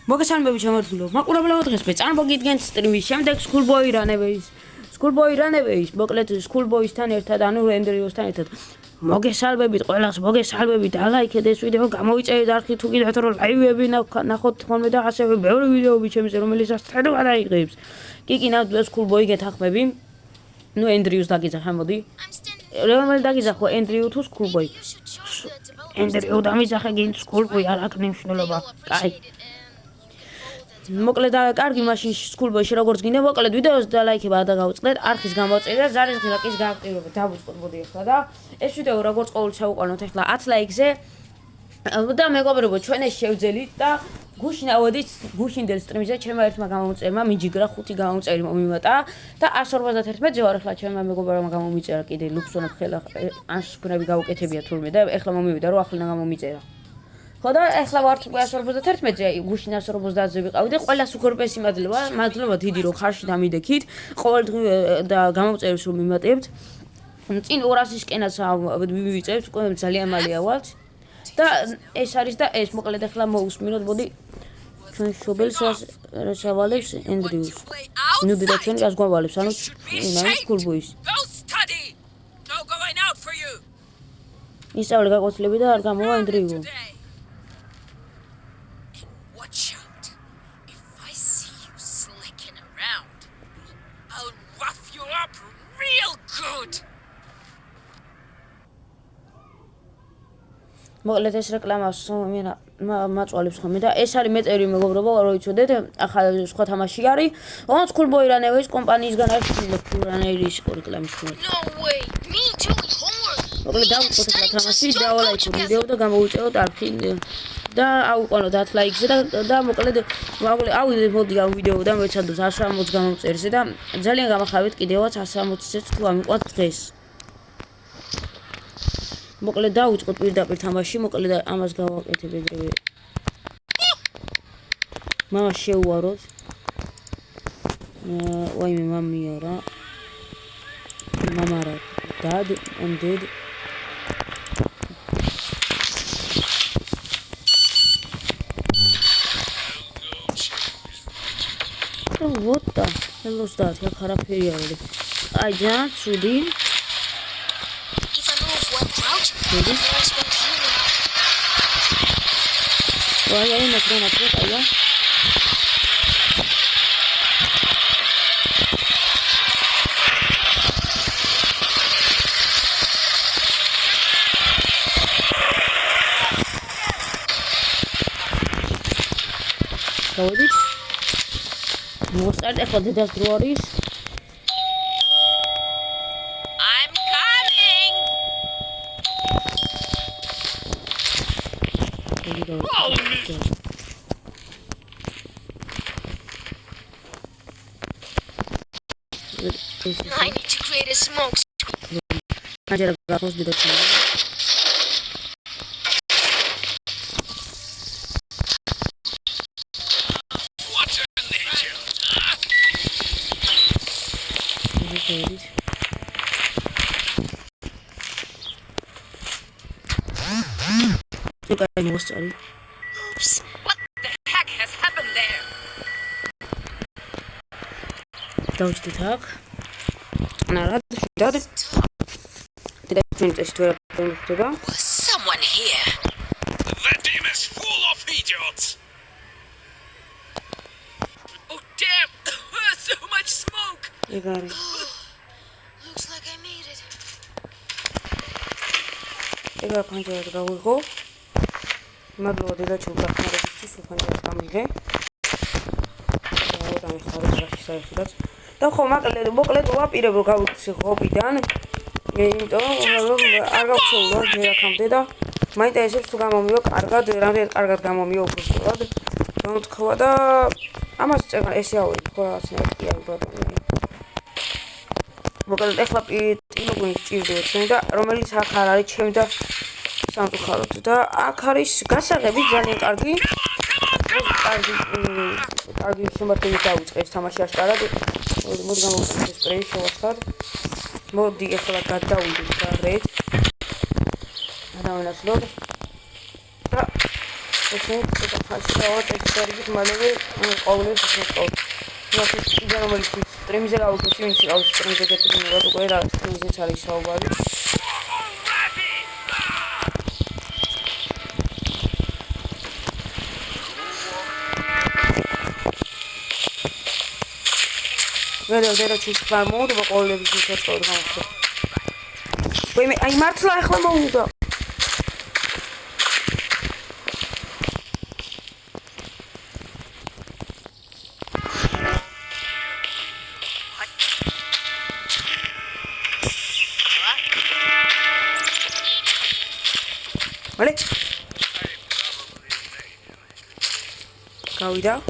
მოგესალმებით შემოგვიდგენთ მაყურებელო დღეს წარმოგიდგენთ სტრიმის შემდეგ Schoolboy Runaways მოკლედ Schoolboy-სთან ერთად ანუ Andrew-სთან ერთად მოგესალმებით ყველას მოგესალმებით ლაიქეთ ეს ვიდეო გამოიწერეთ არხი თუ კიდევ რომ ლაივები ნახოთ ხოლმე და ასევე ბევრი ვიდეოები ჩემზე რომელიცაც თედო გადაიღებს კი ნავთ Schoolboy გეთახმები ნუ Andrew-ს დაგიძახა მოდი რომელი დაგიძახო Andrew თუ Schoolboy Andrew დამიძახე გინ Schoolboy არ აქვს მნიშვნელობა კაი მოკლედ კარგი მაშინ Schoolboy-ში როგორც გინდა მოკლედ ვიდეოს და ლაიქება და გავუწყდეთ არხის გამოწერა ზარის ღილაკის გააქტიურება დავუწყოთ მოდი ახლა და ეს ვიდეო როგორც ყოველთვის შევუყანოთ ახლა 10 ლაიქზე და მეგობრებო ჩვენ ეს შევძელით და გუშინ ავედით გუშინდელ სტრიმზე ჩემმა ერთმა გამომწერმა მიჯიგრა 5 გამომწერი მომიმატა და 151-ზე ვარ ახლა ჩემმა მეგობრებმა გამომიწერა კიდე ლუქსონებ ხელა ან შეგნები გავუკეთებია თურმე და ახლა მომივიდა რომ ახლა გამომიწერა ხოდა ახლა ვარ 151-ზე გუშინ 150-ზე ვიყავი და ყველას უგორბესი მადლობა დიდი რომ ხარში დამიდექით ყოველდღე და გამომწერებს რომ მიმატებთ წინ 200-ისკენაც მივიწევთ უკვე ძალიან მალე ავალთ და ეს არის და ეს მოკლედ ახლა მოусმინოთ მოდი ჩვენ შობელს რას ავალებს Andrew-ს ნუ და ჩვენ რას გვავალებს ანუ Schoolboy-ს ისწავლე გაკვეთილები და არ გამოვა Andrew მოკლედ ეს რეკლამას მაწვალებს ხოლმე და ეს არის მეტერი მეგობრებო რომ იცოდეთ ახლა სხვა თამაში არის ოღონდ Schoolboy Runaways კომპანიისგან არის Runaways რეკლამის ხოლმე მოკლედ დავუწყოთ ახლა თამაში დავალაიქოთ ვიდეო და გამოვიწეროთ არხი და აუყანოთ 10 ლაიქზე და მოკლედ ავიდეთ მოდი ამ ვიდეოდან ვეცადოთ 160 გამომწერზე და ძალიან გამახავეთ კიდევაც 160-ზე თუ ამიყვათ დღეს მოკლედ დავუწყოთ პირდაპირ თამაში მოკლედ ამას გავაკეთებ ეგრევე მამა შეუვაროთ ვაიმე მამია რა მამა რა dad and dad what the hell is that? Як характері არის. აი ძალიან ცუდი. ვაი აი ნახე აია. გავიდით მოხსარდე ხო დედას დრო არის I'm coming I need to create a smoke აჯერა გახოს დედას Oops, what the heck has happened there? Don't you talk? Was someone here? The team is full of idiots! Oh damn! So much smoke! You got it. Looks like I made it. ეგა ფანჯერად გავიღო. მადლობა დედაჩემ გახმარებისთვის ფანჯერად გამიღე. და ამიხარებს რაში საერთოდ. და ხო მოკლედ ვაპირებ რომ გავიქცე ხობიდან. იმიტომ რომ არ გავხსოვდა ჯერახამდე და მაინტერესებს თუ გამომივა კარგად, რამდენად კარგად გამომივა უბრალოდ. გამთქვა და ამას წერა ესე ავიდ ხო რაღაცნაირად კი არის ბატონი. მოკლედ ახლა ტილოგუნი ჭირდება ჩვენ და რომელიც აქ არ არის ჩემ და სამწუხაროდ და აქ არის გასაღები ძალიან კარგი შემართები დაუწყეს თამაში აშკარად მოდი გამოვხსნით სპრეი შევასხარ მოდი ახლა გადავიდეთ გარეთ ადამიანს და ცოტა ხანში დავაწესდარიგით მალევე ყოველთვის მოსწავლ. ნახეთ იგივე რომელიც სტრიმზე გავუქეთ, ვინც აქვს სტრიმზე გეცნობათ უკვე რა სტრიმზეც არის საუბარი. ვერა ჩის ფარმოვდა ყოველთვის მოსწავლ გამოსვლა. ვეიმე აი მართლა ახლა მოვიდა. Vale. Გავიდა.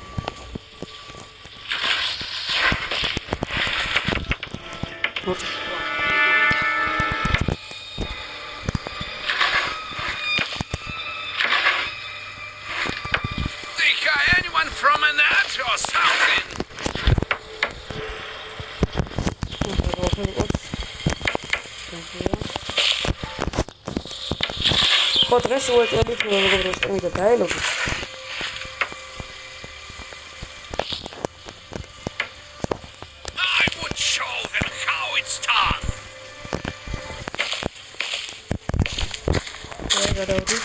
Think anyone from an ant or something? ხო დღეს უეჭვებით მეგობრებო სტრიმი და დაელოდი. I would show them how it's done. გადავდი.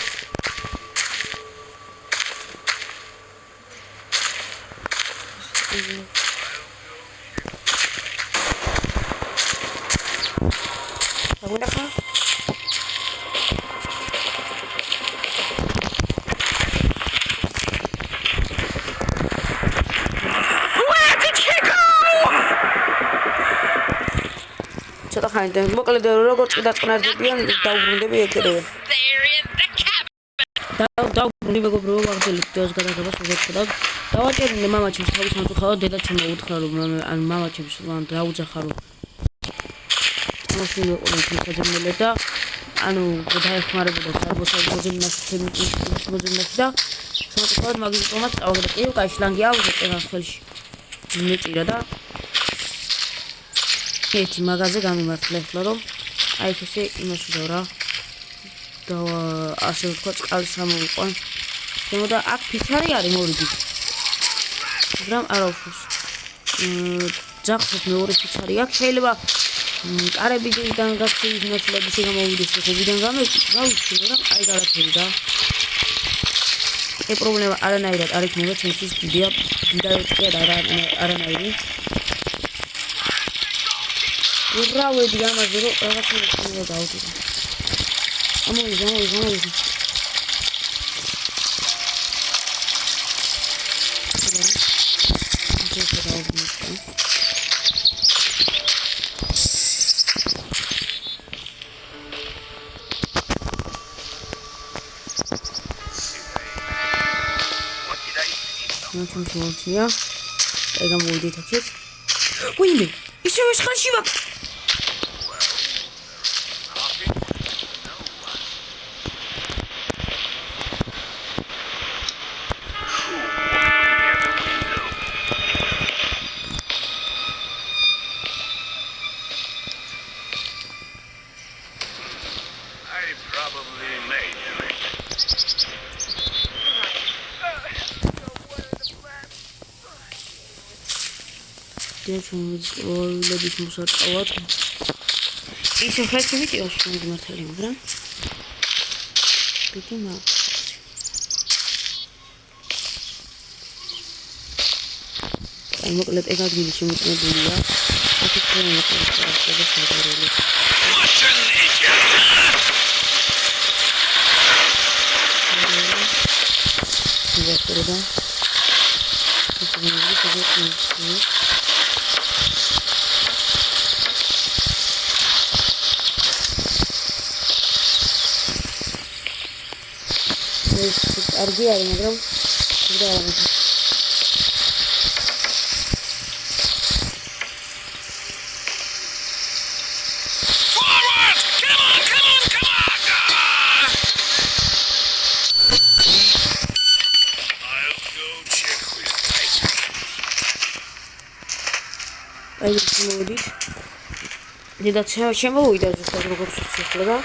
აგუნახა ცოტა ხანი და მოკლედ როგორც კი დაწყნარდებიან დაუბრუნდები ეკერევე. They're in the cabin. დაუბრუნდი მეგობრებო მაგდელი ვიდეოს გადაღებას უზეთქოდავ. დავაჭერინე მამაჩემს თავის მოწუხავად დედაჩემ უთხრა რომ ან მამაჩემს მან დაუძახა რომ მოსული ყოლით და ანუ დაეხმარებოდა საბოსალ მოძებნაში და შემოწუხავად მაგის ტომას წავაგდა კი უკაში ლანგი აუზა წერა ხელში მეჭირა და ერთი მაღაზია გამიმართლა ახლა რომ აი ესე იმას ვიდაო რა და ასე ვთქვა წყალი სამოვიყვან შემოდა აქ ფიცარი არის მორიგი მაგრამ არა უშავს ძახს მეორე ფიცარი აქ შეიძლება კარებიდან გაქცევის ნაცვლები შეგამოვიდეს ხობიდან გავიცი მაგრამ აი გარაფერი და ეს პრობლემა არანაირად არ იქნება ჩემთვის დიდია არანაირი ურავედი ამაზე რომ რაღაცა უნდა დავუდგინო ამოვიდი Смотрите, я могу так. Ой, еще есть красиво. Я что-нибудь лебедь мусор вот. Еще хочу видео, что мы смотрели, да? Видимо. Я могу лет играть видео, что мы смотрели, да? А тут прямо на что смотрели. Вот, да? Это не видно, Арги, я не играл. Куда он? Forward! Come on! I'll go check with Tiger. I don't know it. Did that შემოვიდა ზუსტად როგორც შეიძლება და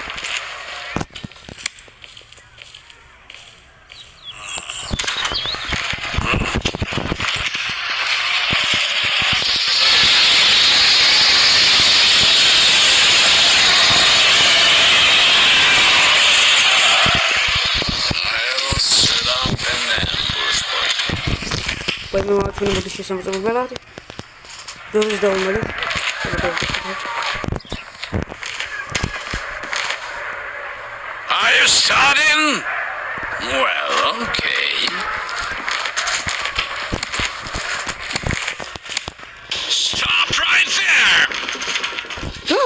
მე მოვაჩვენე მოდი შესამოწმება რა. დონის დაუმალე. Are you starting? Well, okay. Stop right there! რა?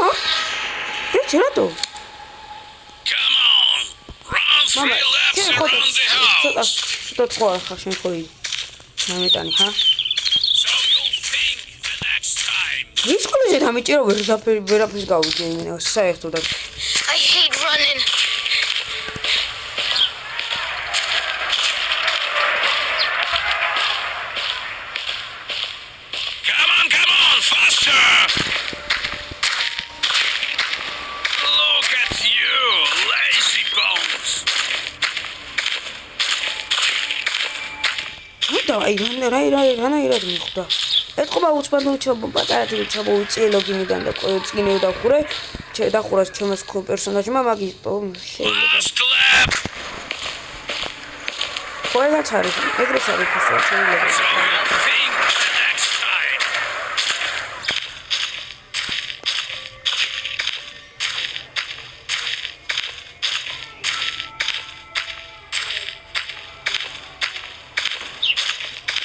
ეჩი რატო? Come on! Round 3 laps around the house! ცოტა სხვა ხარ შენ ხო იგი. მომეტანი ხა? So you'll think the next time. ვის ყველაზე დამიჭირო ვერაფერს გავუძე იმენა საერთოდაც. I hate running. Come on, faster! Look at you, lazy bones! და რაი მიხვდა. ეთყობა უცბად პატარათი ჩამოვიწიელო გიმიდან და წინე დავხურე. დახურას ჩემს პერსონაჟმა მაგის შეიძლება. Last lap! ყველაც არის, ეგრეს არის შეიძლება. So you'll think the next time.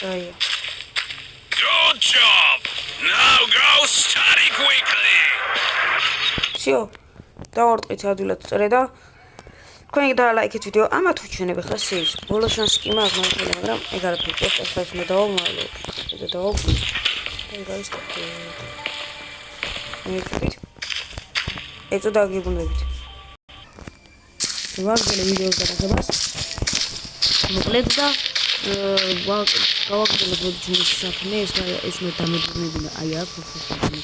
რაია. Good job! Now go study quickly! всё. დავარტყით ადვილად წერე და თქვენ დაალაიქეთ ვიდეო. ამათ ვჩვენებ ახლა სეივს. ბოლო შანსი კი მაქვს, მაგრამ ეგ არაფერი პოსტ ახლა ისმე დავამალო. ეგ დავ. ეგ არის თქვი. მეკით. ეცო დაგიგუნდებით. ვაგზელე ვიდეოს გადაღებას. მოკლედ და გავაგზავნე ბოდჯის საქმე, ეს მე დამებრუნებინა აი აქ ფოთოლი.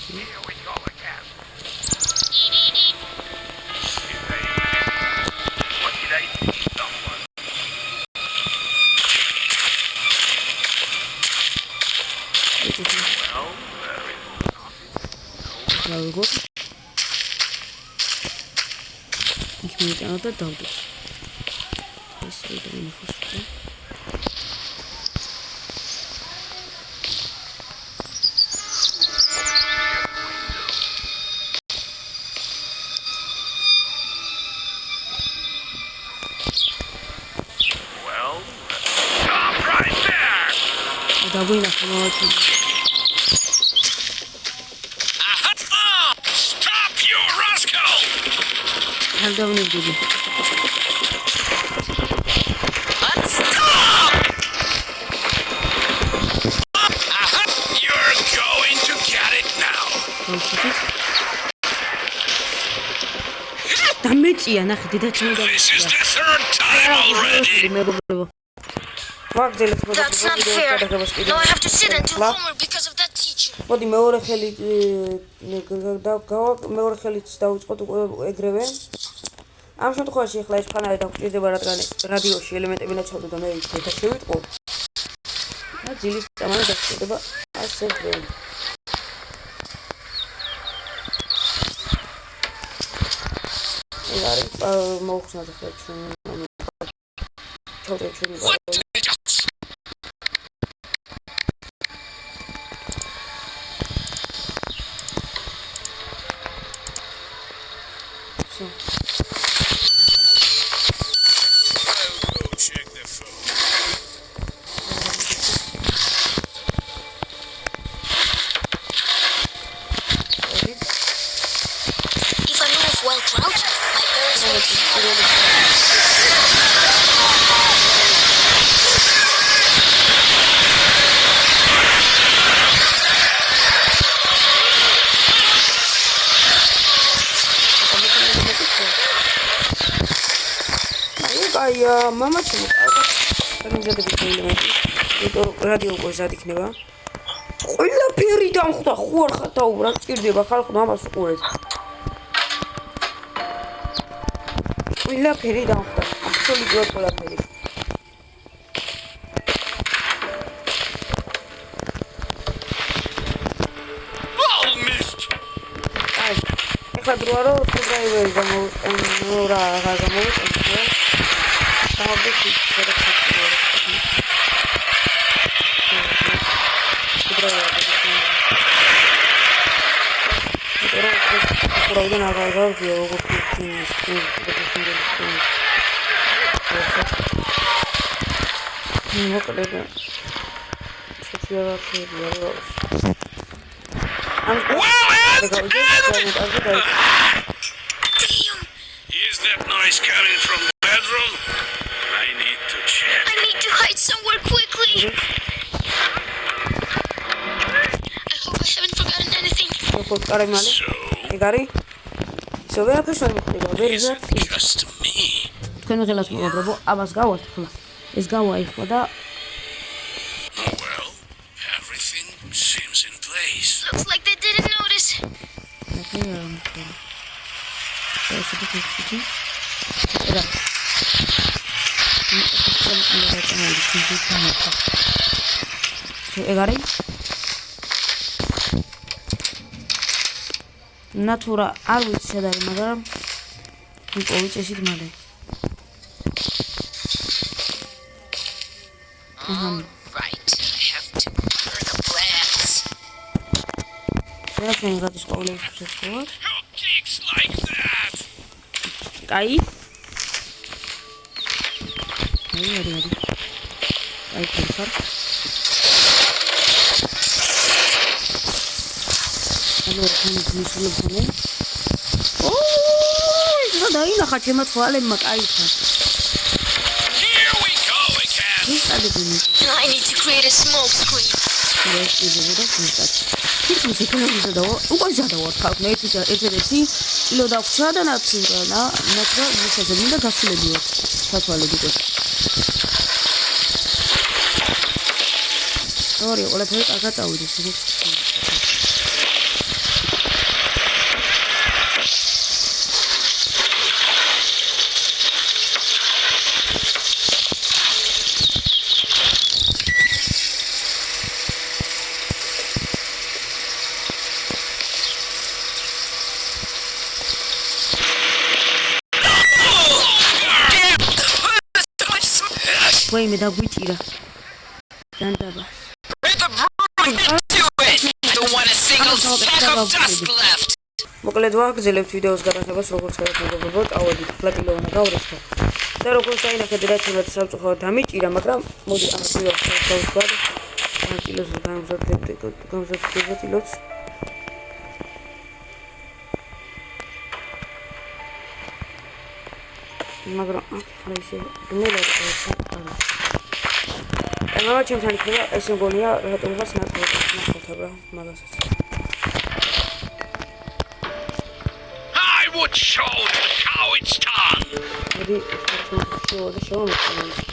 Good. Ich bin jetzt auch da down. Das ist wieder eine Fußball. Well, stop right there! Da bin ich noch Stop, you rascal! Давно буду. Stop! You're going to get it now. დამეწია ნახე დედაჩემი This is the third time already. ვაგზელეთ That's not fair. Now I have to sit and do homework because of that teacher. მოდი მეორე ხელით მეორე ხელით დავიწყოთ ეგრევე. ამ შემთხვევაში ახლა ეს ფანარი დაგვჭირდება, რადგან რადიოში ელემენტები ნაჩვენებდა და მე დედა შევიტყო. და ძილის წამალი დაგვჭირდება ასეთვე. ეს არის მოუხსნათ ახლა ჩვენ ჩავდე ჩვენი If I move while crouching, my parents will kill me. Aia, mama ჩემო, გამიზადებიელემენტი. იმიტომ რადიო გოზად იქნება. ყველაფერი დამხვდა, ხო არ ხარ დაუბრა, ჭირდება ხალხო ამას უყურეთ. ყველაფერი დამხვდა, აბსოლუტურად ყველაფერი. Almost. აი, ეხლა დროა რომ სკრუდრაივერი გამოვიყენო რა გამოვიყენო. I'll be ჩვენ აღარ გავგია როგორც ფინანს მოკლედ შეცვალებია რა Is that noise coming from the bedroom? I need to check. I need to hide somewhere quickly. I hope I haven't forgotten anything. როგორც კარი მალე ეგ არის ისე ვერაფერს ვერ მოხდება ვერ Is it just me? თქვენ ხელას მოგაბრებო ამას გავართ ხოლმე ეს გავაიხო და Well, everything seems in place. Looks like they didn't notice. ეგ არის ნატურა არ ვიცი სად არის მაგრამ მიყოვი წესით მალე Right. I have to prepare the plans. რა თქვენ გადის ყოველთვის შეწყობად Who kicks like that? კაი არის აი ხარ ანუ მისულობენ ო დაინახა ჩემო თვალებმა კაი ხარ Here we go again. I need to create a smoke screen. თითქმის ეკონომიზა და უკვე ზადავარ ხალხ მე ერთ-ერთი კილო დაგვჭრა და ნაცრა ისეზე მინდა გასულებიო თათვალები უკვე ორი ყველაფერი კარგად წავიდეს ვაიმე დაგვიჭირა დანდაბა მოკლედ ვაგრძელებთ ვიდეოს გადაღებას როგორც ხერხმებობ წავედით ფლაკილო უნდა გავრესო და როგორც დაინახეთ რაც უნდა სამწუხაროდ დამიჭირა მაგრამ მოდი ამ ვიდეოს დავუშვათ ამ კილოს გამზადდება კილოც მაგრამ ახლა ისე გნელად არა ჩემთან იქნება ეს მგონია რატომღაც ნახავთ მაგასაც I would show you how it's done. მოდი შევამოწმოთ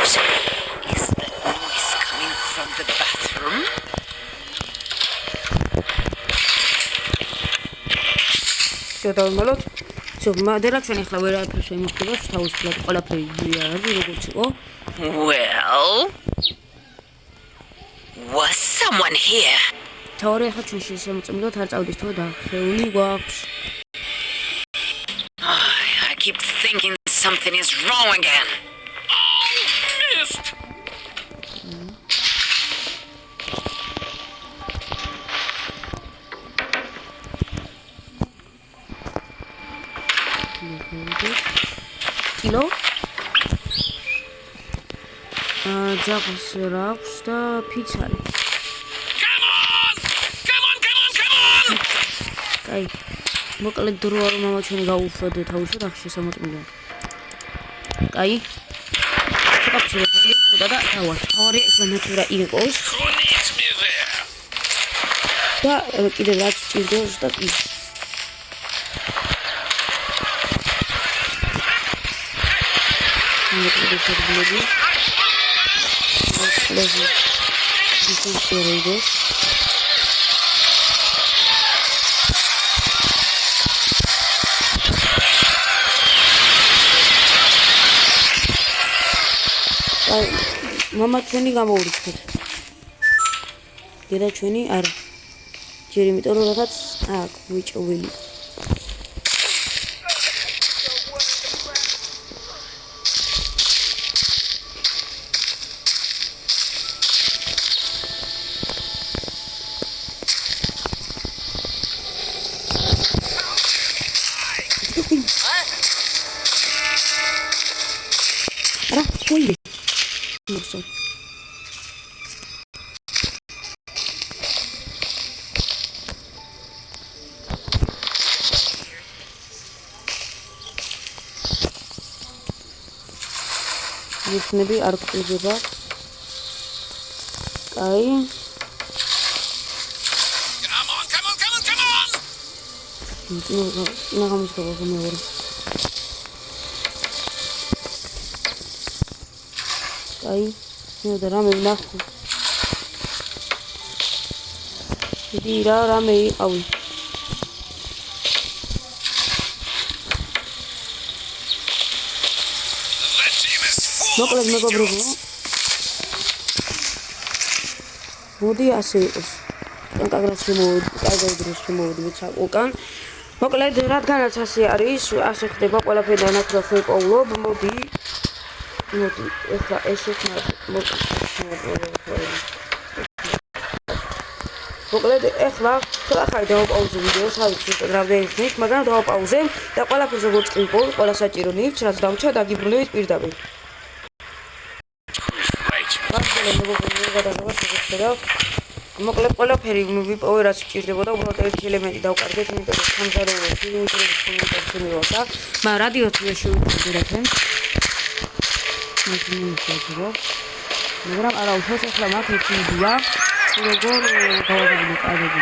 Is the noise coming from the bathroom? შევდავმალოთ. მოდერაქსენ ახლა ვერაფერს შემოხდება, თავისუფლად ყველაფერი არის როგორც იყო. Well, was someone here? თავი ახლა ჩვენ შემოწმილოთ არ წავიდეს თო და ხეული გვაქვს. I keep thinking something is wrong again. Oh, missed. კილო ძაღლს აქვს და ფიცარი Come on! კაი მოკლედ დრო არ მამა ჩვენი გაუშვათ თავისად ახ შესამოწმილია კაი შეკაფშე და თავარი ახლა ნატურა იყოს Who needs me there? და კიდე რაც ჭირდება ზუსტად ის შეგბლები ლეზი დისკურსორიდოს მამა ჩვენი გამოურიცხეთ დედა ჩვენი არ ჯერ იმიტომ რომ რაღაც აქ ვიჭვილი. არა, ვიდი. მოსო. ისნები არ გწდება. კაი. Come on. ნაღამისგება მეორე. კაი, მე რამე ვნახო. დიდი რამე იყავი. The team is full მოკლედ of მეგობრებო. idiots. მოდი ასე იყოს. კონტაგრას შემოვიდი, კარგად დროს შემოვიდი ვიცა უკან. მოკლედ რადგანაც ასე არის, ასე ხდება ყველაფერი ანაკლას ვიპოვლობ. მოდი ეხლა ესე მოკლედ ეხლა ხალხი დავაპაუზე ვიდეოს, ავიც რამდენი ხნით, მაგრამ დავაპაუზე და ყველაფერს როგორც ყიდულ, ყველა საჭირო ნივთს, რაც დამრჩა დაგიბრუნებით პირდაპირ. მოკლედ ყველაფერი ვიპოვე რაც სჭირდებოდა, უბრალოდ ერთი ელემენტი დავკარგეთ, იმიტომ რომ სამზარეულო ფილმების კომუნიკაცია მივაყვა, მაგრამ რადიოც ვერ შევიწყდეთ. მაგრამ არა უშავს ახლა მაგ ერთი იდეა როგორ გავაგებინე კარგად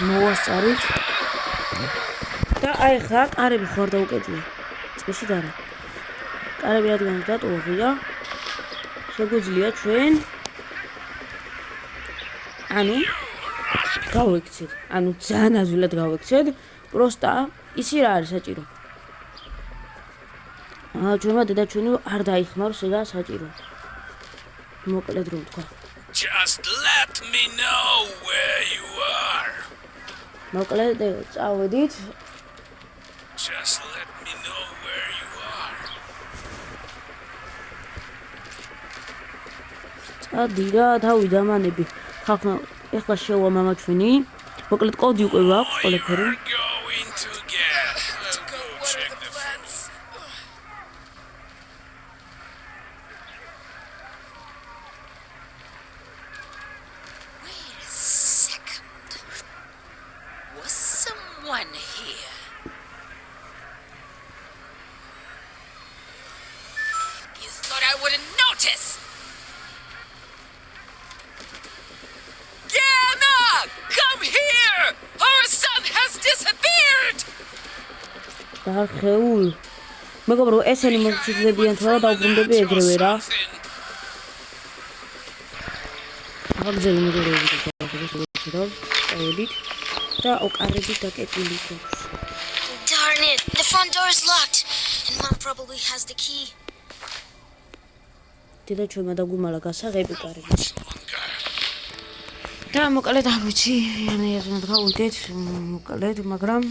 მოვასწარით და აი ხა კარები ხარ დაუკეთია წესი და რა კარები რადგან დატოვია შეგვიძლია ჩვენ ანუ გავექცეთ ანუ ძალიან აზრილად გავექცეთ პროსტა ისი რა არის საჭირო ჩვენმა დედაჩვენი არ დაიხმაროს ეგა საჭირო მოკლედ რომ თქვა Just let me know where you are. მოკლედ წავედით Just let me know where you are. წადი რა თავი დამანები ხახნა ეხლა შევა მამაჩვენი მოკლედ კოდი უკვე ვაქვს ყველაფერი We're going to get. Let's go check the fence. Wait a second. Was someone here? You thought I wouldn't notice? Yana! Come here! Our son has disappeared! დახეულ მეგობრო ესენი მოჩიდებიან თუ არა დაუბრუნდები ეგრევე რა აგზელი მეგობრები დავედით და ოკარები დაკეტილი გვაქვს Darn it! The front door is locked, and Mom probably has the key. დედა ჩვენმა დაგვიმალა გასაღები კარები და მოკლედ არ ვიცი ანუ ეს უნდა გავუდეთ მოკლედ მაგრამ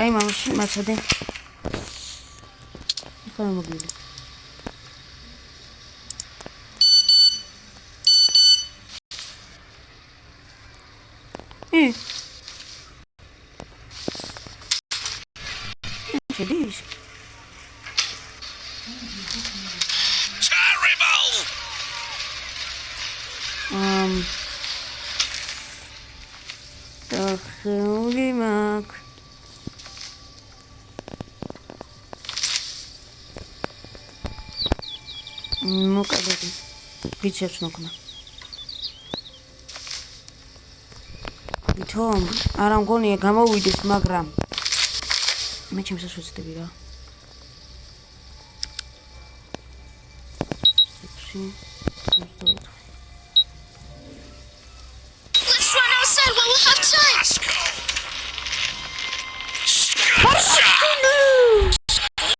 აი მამაში მაცადე ხა მოგილი შედის Terrible! სხეული მაქვს. მოკადები. ვიცებს ნოქნა. ვითომ არა მგონია გამოვიდეს, მაგრამ მე ჩემსაც ვეცდები რა. 6 Let's run outside while we have time.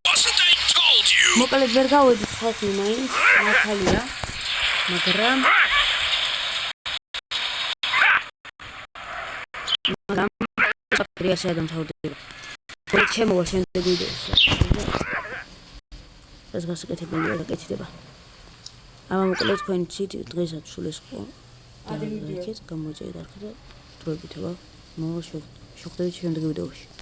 Wasn't I told you? მოკლედ ვერ გავედით ხალხი მაინც მართალია მაგრამ პრიასა დამთავრდება ხოლო ჩემოვა შემდეგ ვიდეოში ეს გასაკეთებელია გაკეთდება ამა მოკლედ თქვენ ცით დღესაც სულ ეს ხო ადამიანებს გამოიწერეთ არხი და დროებით აბა მოვა შევხვდებით შემდეგ ვიდეოში